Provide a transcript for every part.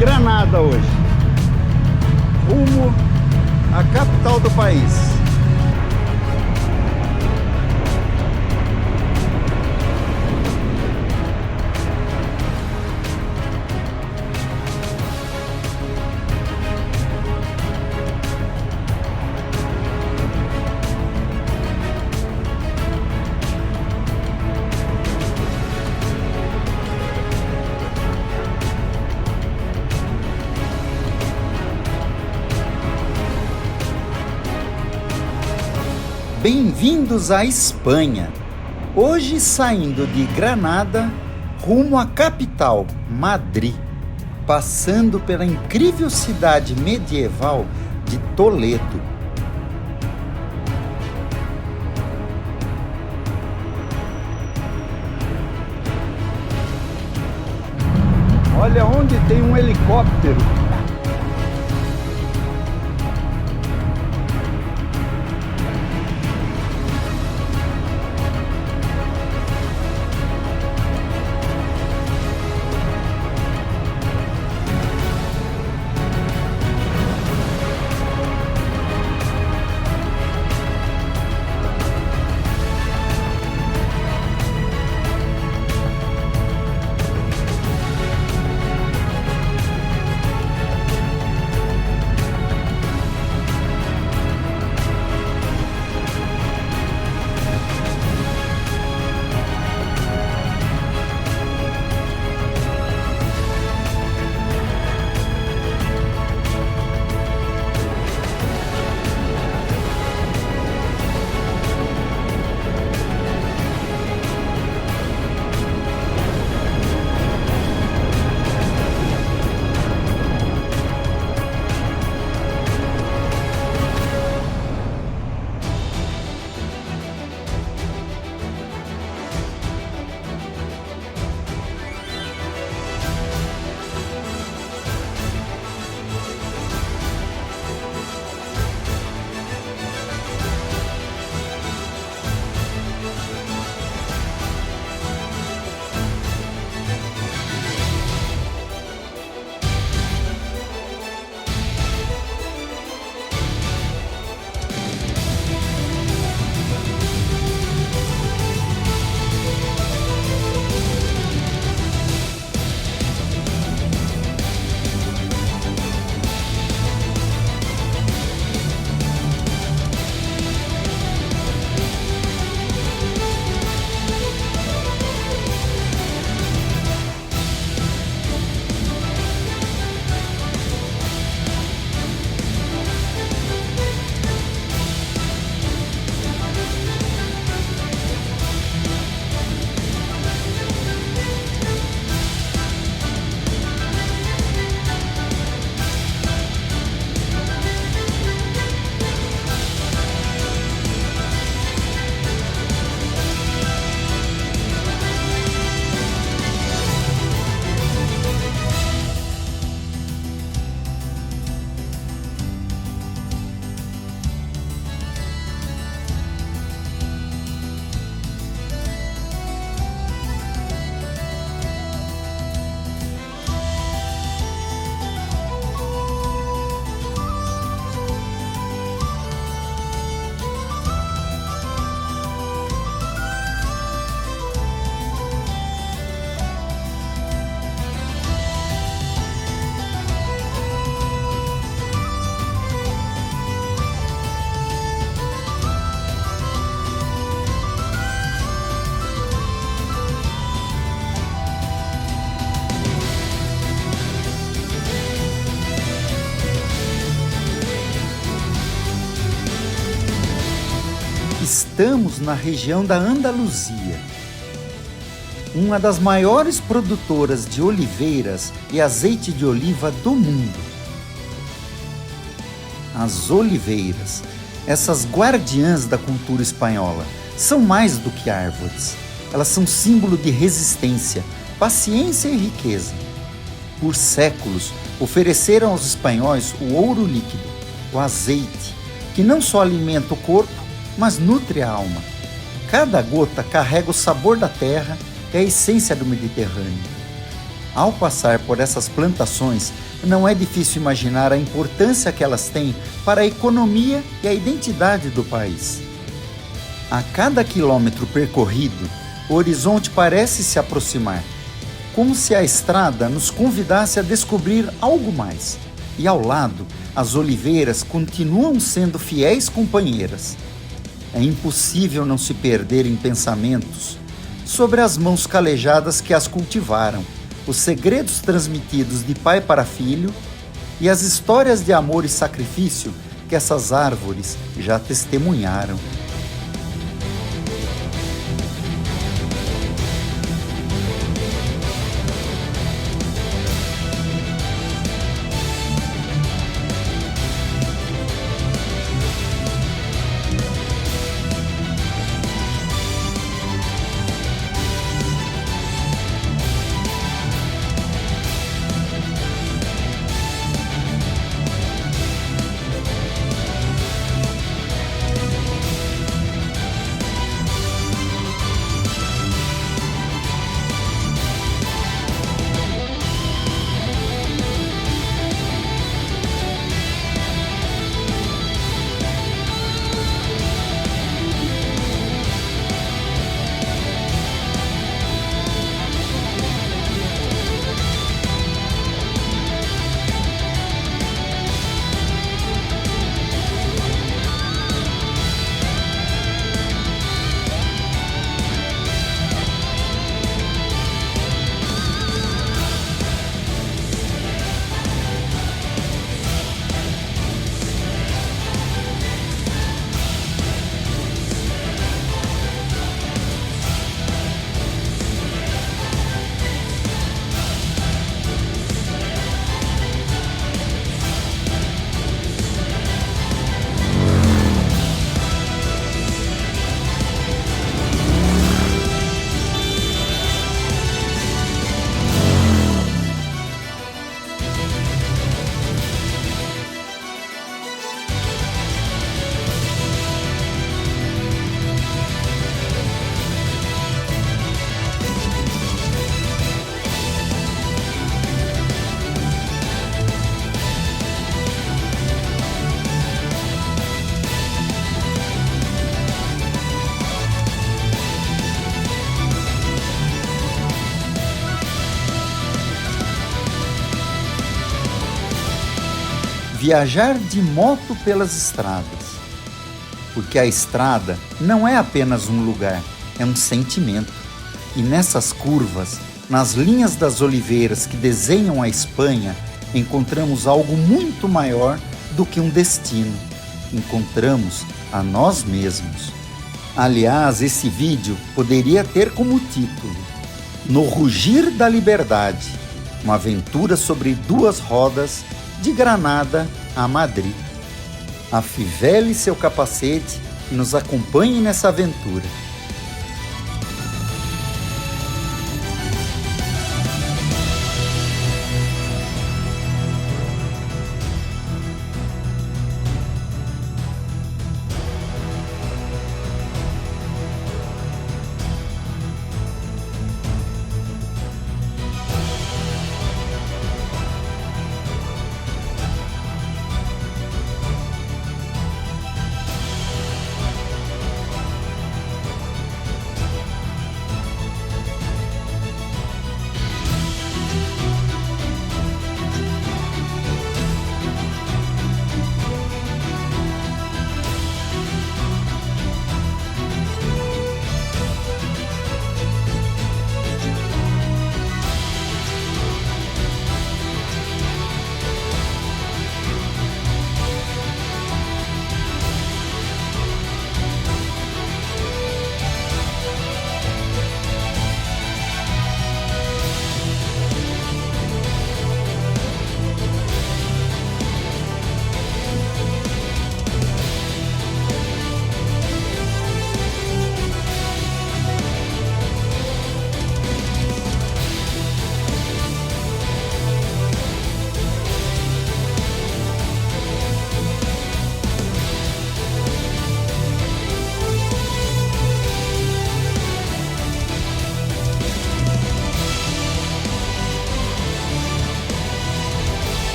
Granada hoje, rumo à capital do país. Bem-vindos à Espanha! Hoje saindo de Granada, rumo à capital, Madrid, passando pela incrível cidade medieval de Toledo. Olha onde tem um helicóptero. Estamos na região da Andaluzia, uma das maiores produtoras de oliveiras e azeite de oliva do mundo. As oliveiras, essas guardiãs da cultura espanhola, são mais do que árvores. Elas são símbolo de resistência, paciência e riqueza. Por séculos, ofereceram aos espanhóis o ouro líquido, o azeite, que não só alimenta o corpo, mas nutre a alma. Cada gota carrega o sabor da terra e a essência do Mediterrâneo. Ao passar por essas plantações, não é difícil imaginar a importância que elas têm para a economia e a identidade do país. A cada quilômetro percorrido, o horizonte parece se aproximar, como se a estrada nos convidasse a descobrir algo mais. E ao lado, as oliveiras continuam sendo fiéis companheiras. É impossível não se perder em pensamentos sobre as mãos calejadas que as cultivaram, os segredos transmitidos de pai para filho e as histórias de amor e sacrifício que essas árvores já testemunharam. Viajar de moto pelas estradas. Porque a estrada não é apenas um lugar, é um sentimento. E nessas curvas, nas linhas das oliveiras que desenham a Espanha, encontramos algo muito maior do que um destino. Encontramos a nós mesmos. Aliás, esse vídeo poderia ter como título No Rugir da Liberdade, uma aventura sobre duas rodas de Granada a Madrid. Afivele seu capacete e nos acompanhe nessa aventura.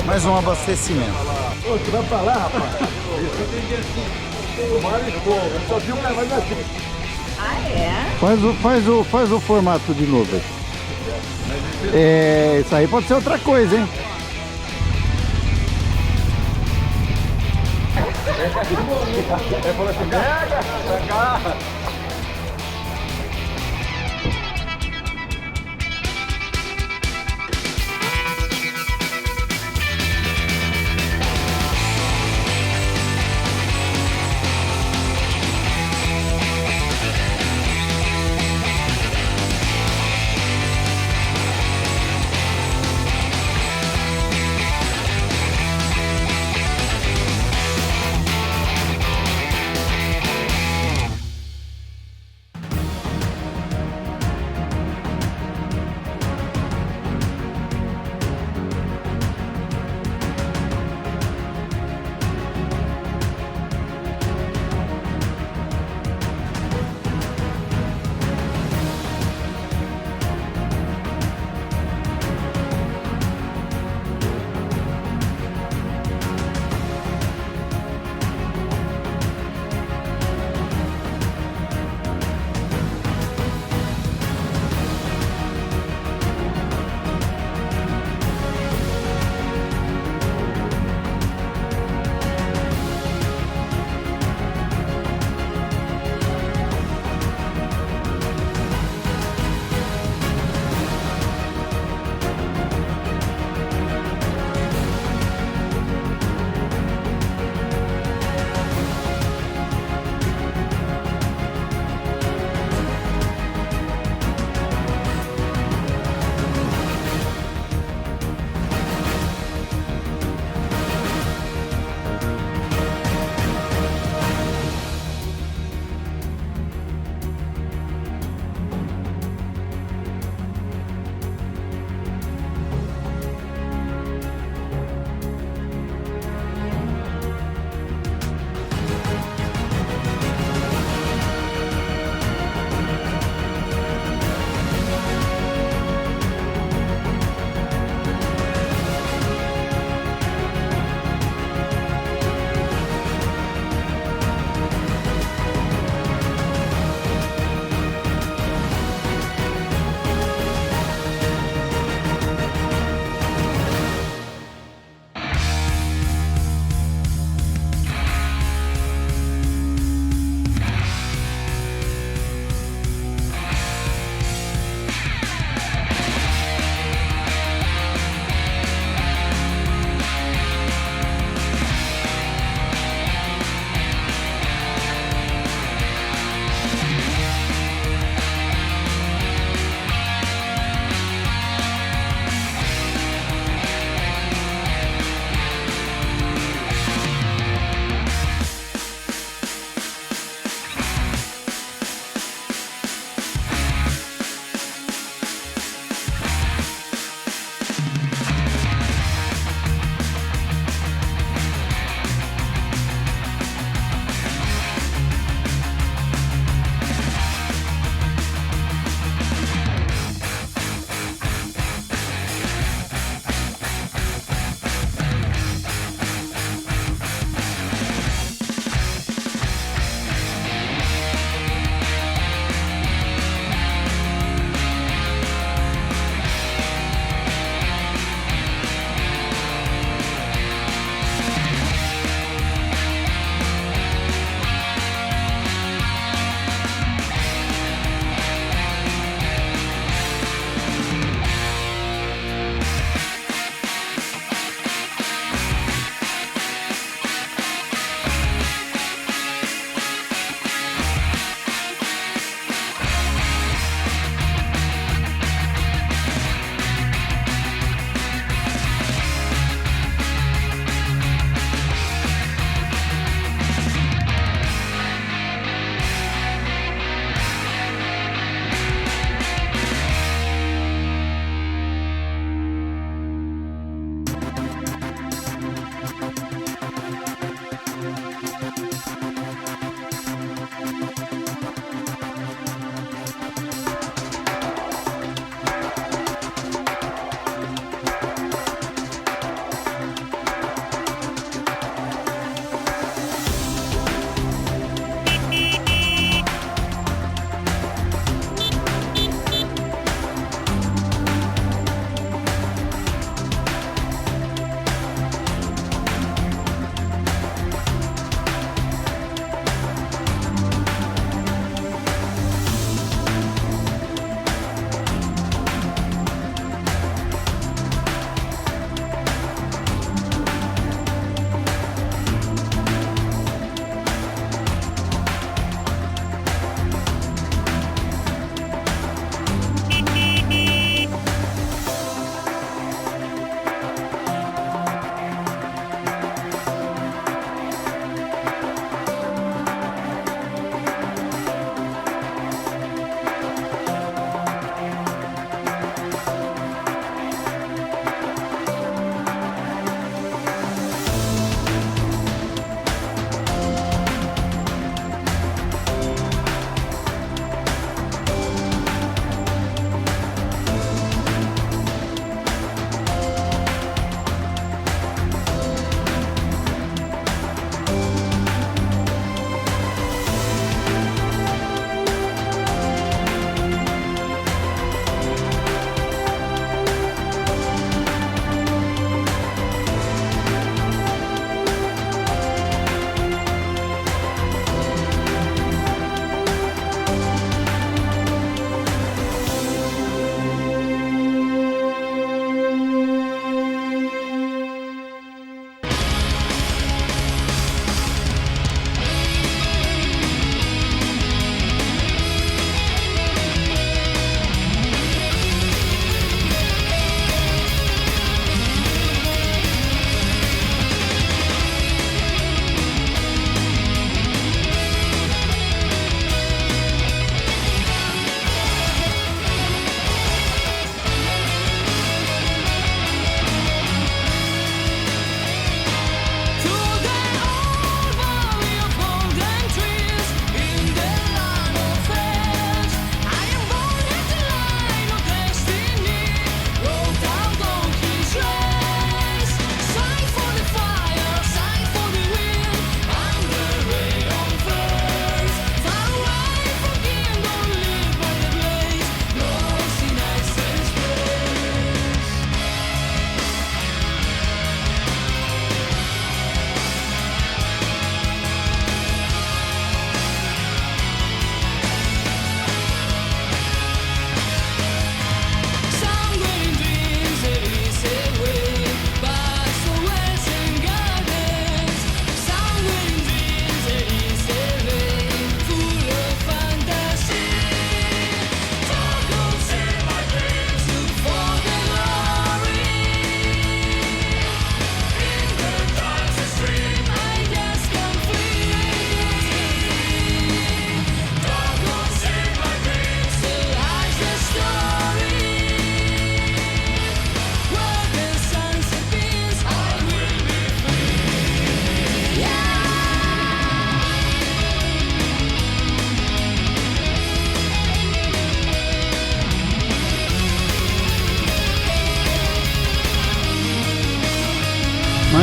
Mais um abastecimento. Ô, você vai pra lá, rapaz? Eu só vi o cara mais assim. Ah, é? Faz o formato de novo aí. É, isso aí pode ser outra coisa, hein? Ele falou assim, pega, pra cá.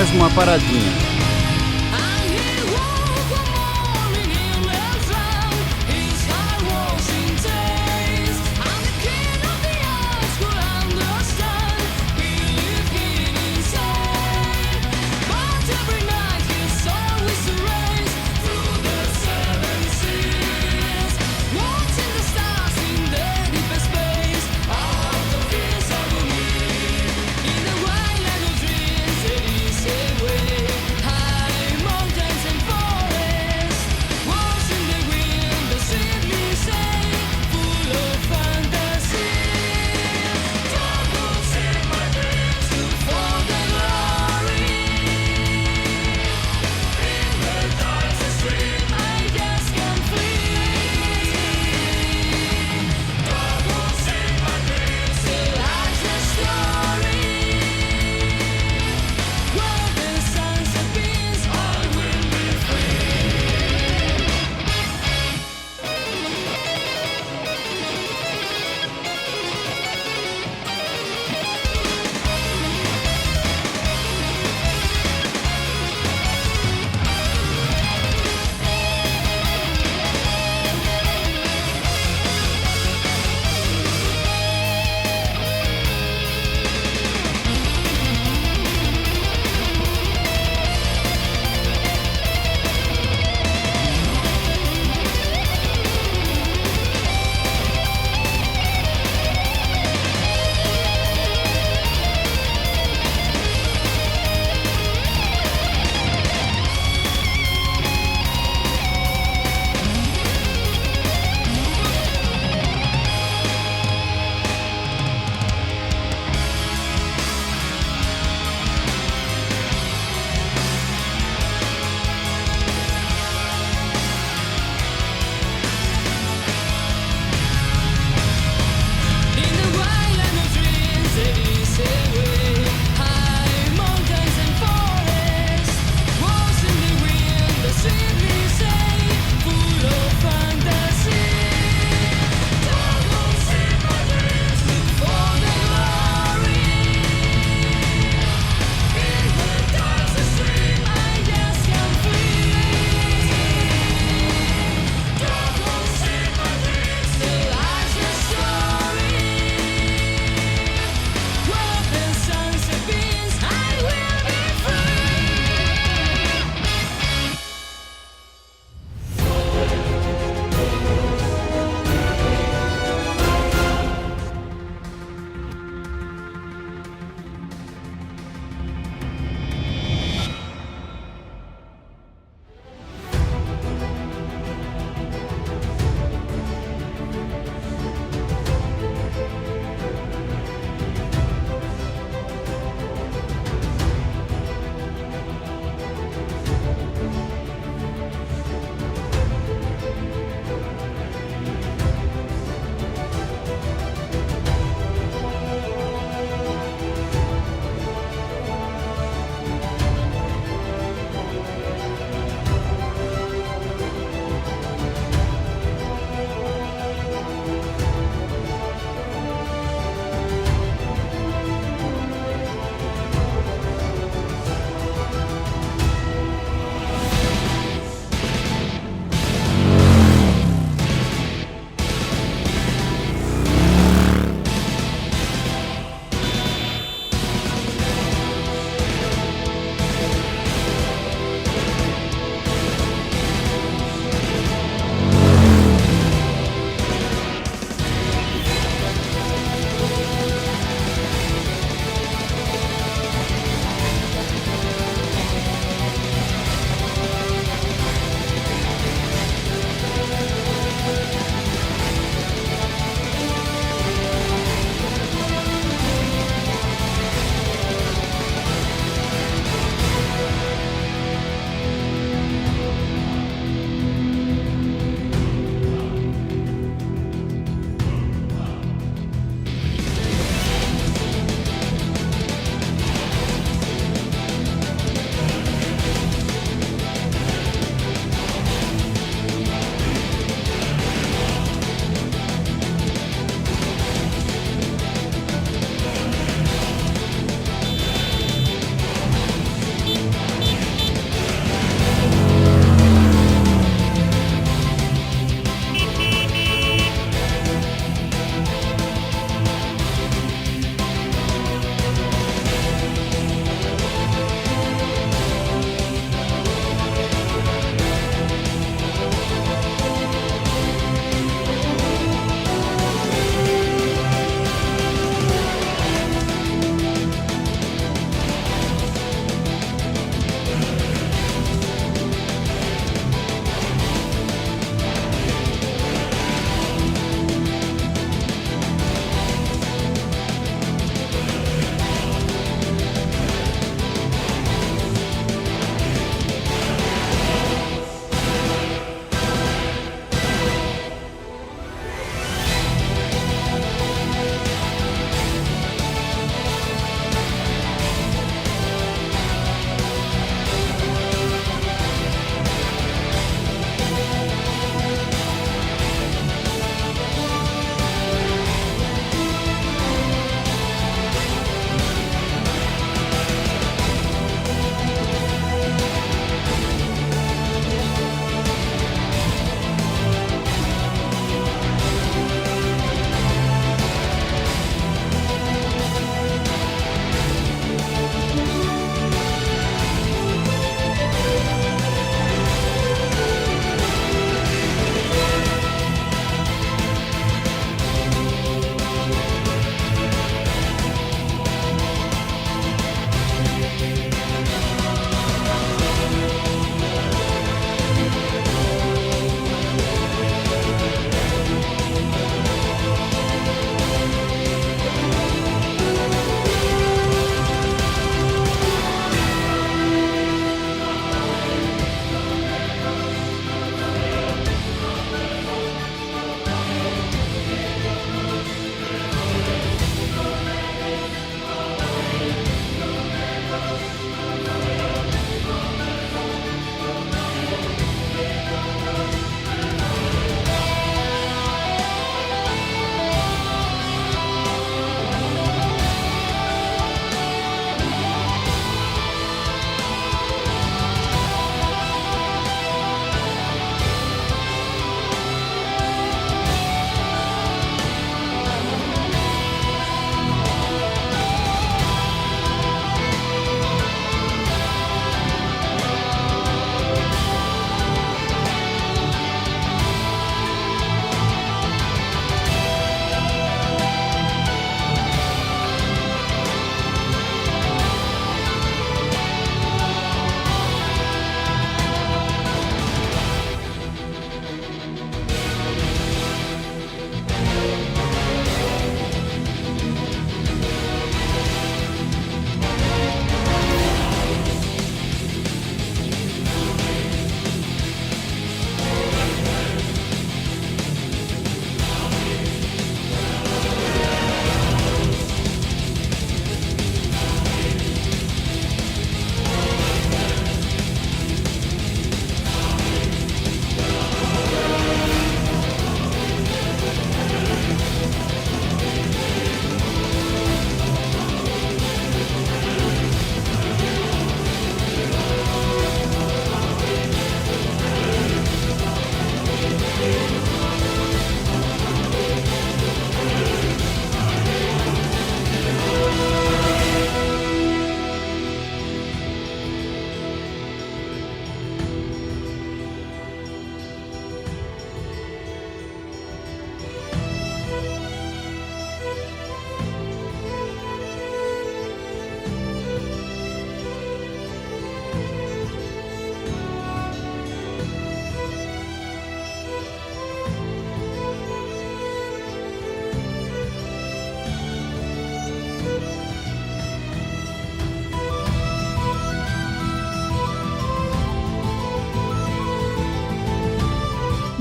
mesmo uma paradinha.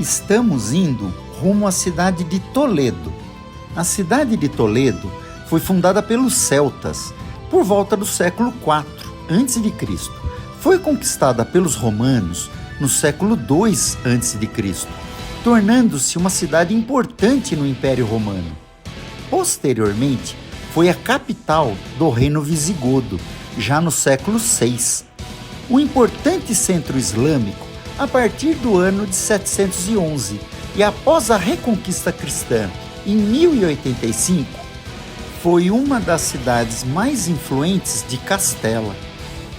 estamos indo rumo à cidade de Toledo. A cidade de Toledo foi fundada pelos celtas por volta do século IV a.C. Foi conquistada pelos romanos no século II a.C., tornando-se uma cidade importante no Império Romano. Posteriormente, foi a capital do Reino Visigodo, já no século VI. Um importante centro islâmico a partir do ano de 711 e após a Reconquista Cristã em 1085, foi uma das cidades mais influentes de Castela.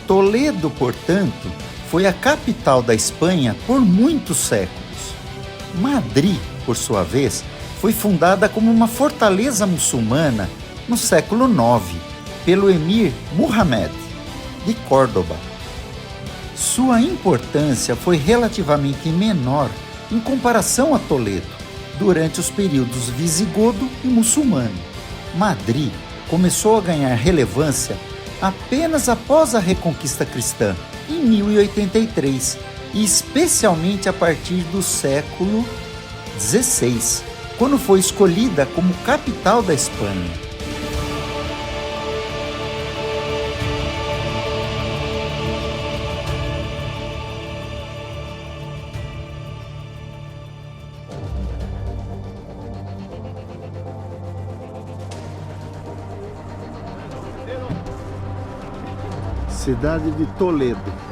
Toledo, portanto, foi a capital da Espanha por muitos séculos. Madrid, por sua vez, foi fundada como uma fortaleza muçulmana no século IX pelo emir Muhammad de Córdoba. Sua importância foi relativamente menor em comparação a Toledo durante os períodos visigodo e muçulmano. Madrid começou a ganhar relevância apenas após a Reconquista Cristã, em 1083, e especialmente a partir do século XVI, quando foi escolhida como capital da Espanha. Cidade de Toledo.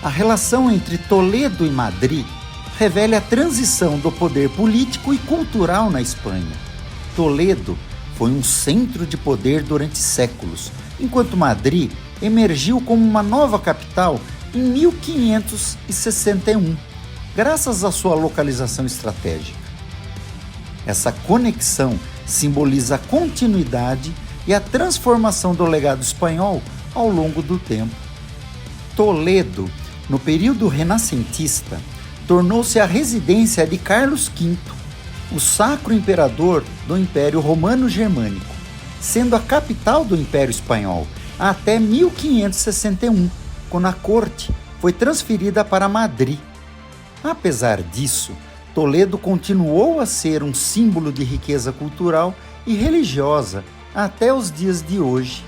A relação entre Toledo e Madrid revela a transição do poder político e cultural na Espanha. Toledo foi um centro de poder durante séculos, enquanto Madrid emergiu como uma nova capital em 1561, graças à sua localização estratégica. Essa conexão simboliza a continuidade e a transformação do legado espanhol ao longo do tempo. Toledo, no período renascentista, tornou-se a residência de Carlos V, o sacro imperador do Império Romano Germânico, sendo a capital do Império Espanhol até 1561, quando a corte foi transferida para Madrid. Apesar disso, Toledo continuou a ser um símbolo de riqueza cultural e religiosa até os dias de hoje.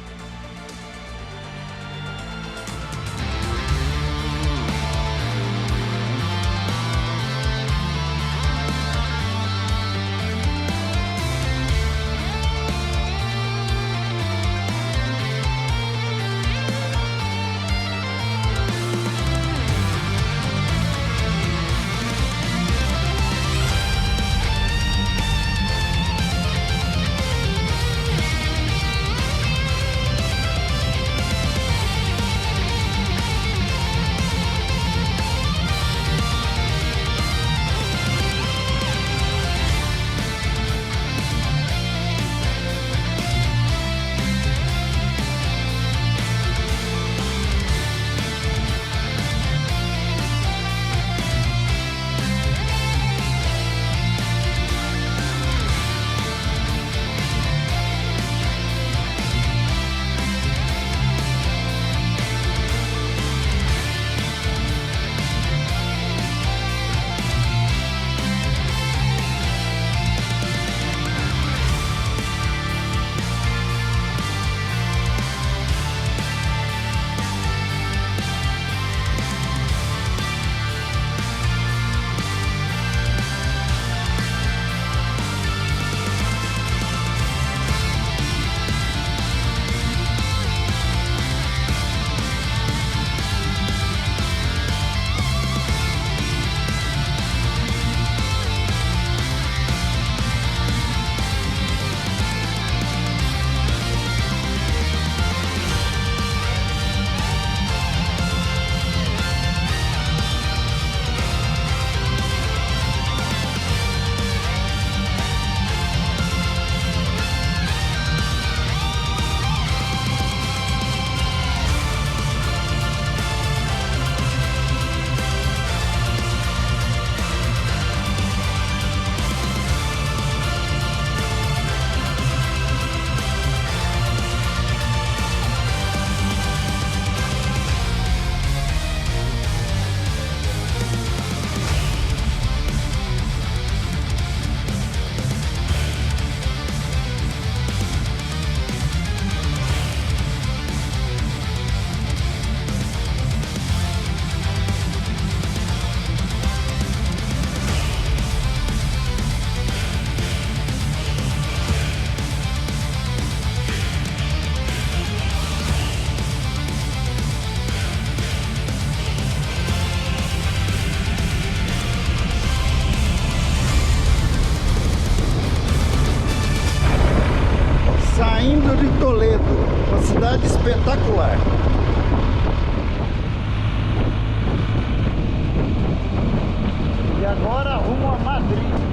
Saindo de Toledo, uma cidade espetacular. E agora rumo a Madrid.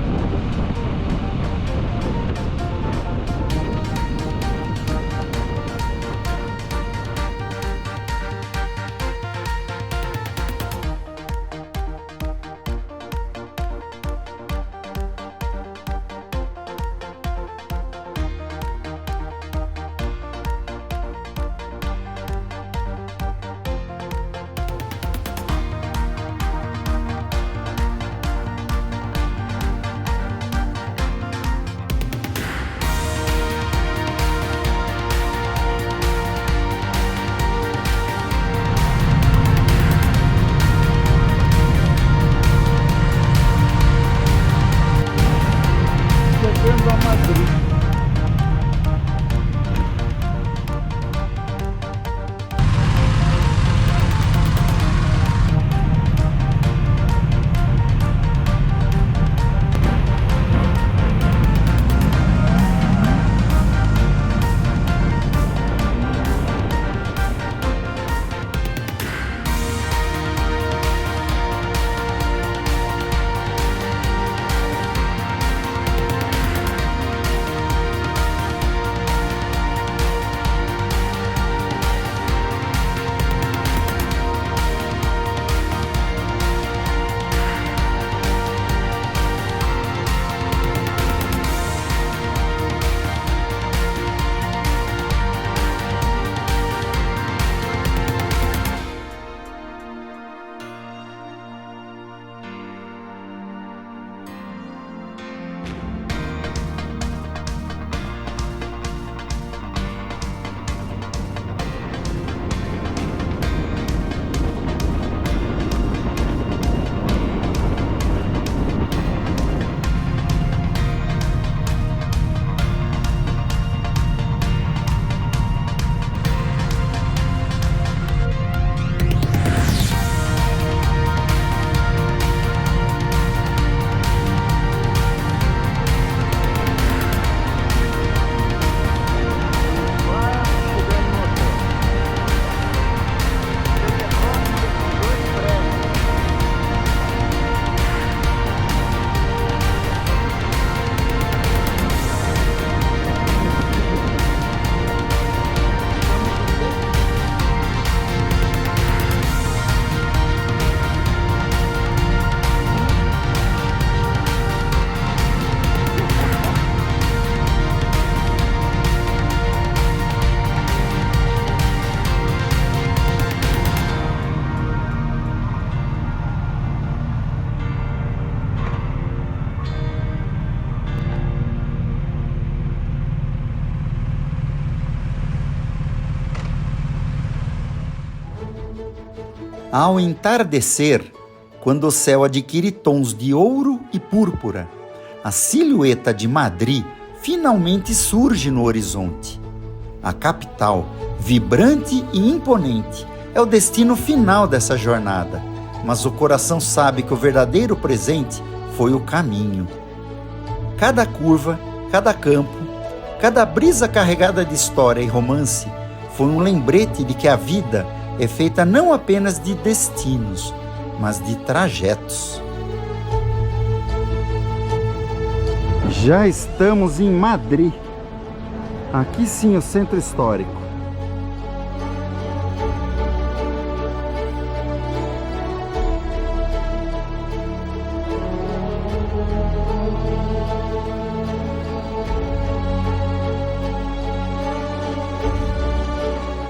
Ao entardecer, quando o céu adquire tons de ouro e púrpura, a silhueta de Madrid finalmente surge no horizonte. A capital, vibrante e imponente, é o destino final dessa jornada, mas o coração sabe que o verdadeiro presente foi o caminho. Cada curva, cada campo, cada brisa carregada de história e romance foi um lembrete de que a vida é feita não apenas de destinos, mas de trajetos. Já estamos em Madrid. Aqui sim o centro histórico.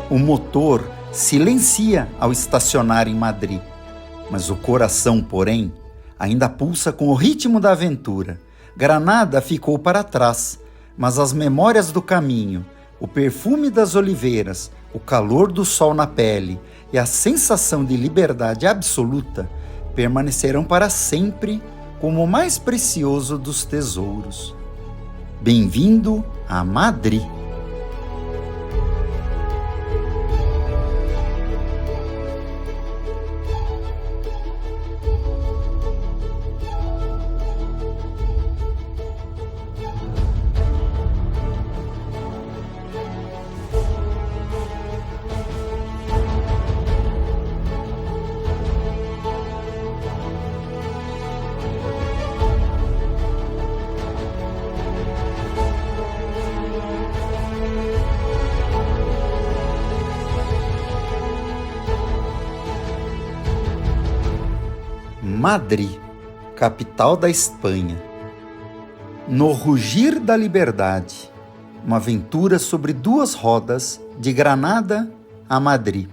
O motor silencia ao estacionar em Madrid, mas o coração, porém, ainda pulsa com o ritmo da aventura. Granada ficou para trás, mas as memórias do caminho, o perfume das oliveiras, o calor do sol na pele e a sensação de liberdade absoluta permanecerão para sempre como o mais precioso dos tesouros. Bem-vindo a Madrid! Madrid, capital da Espanha. No rugir da liberdade, uma aventura sobre duas rodas de Granada a Madrid.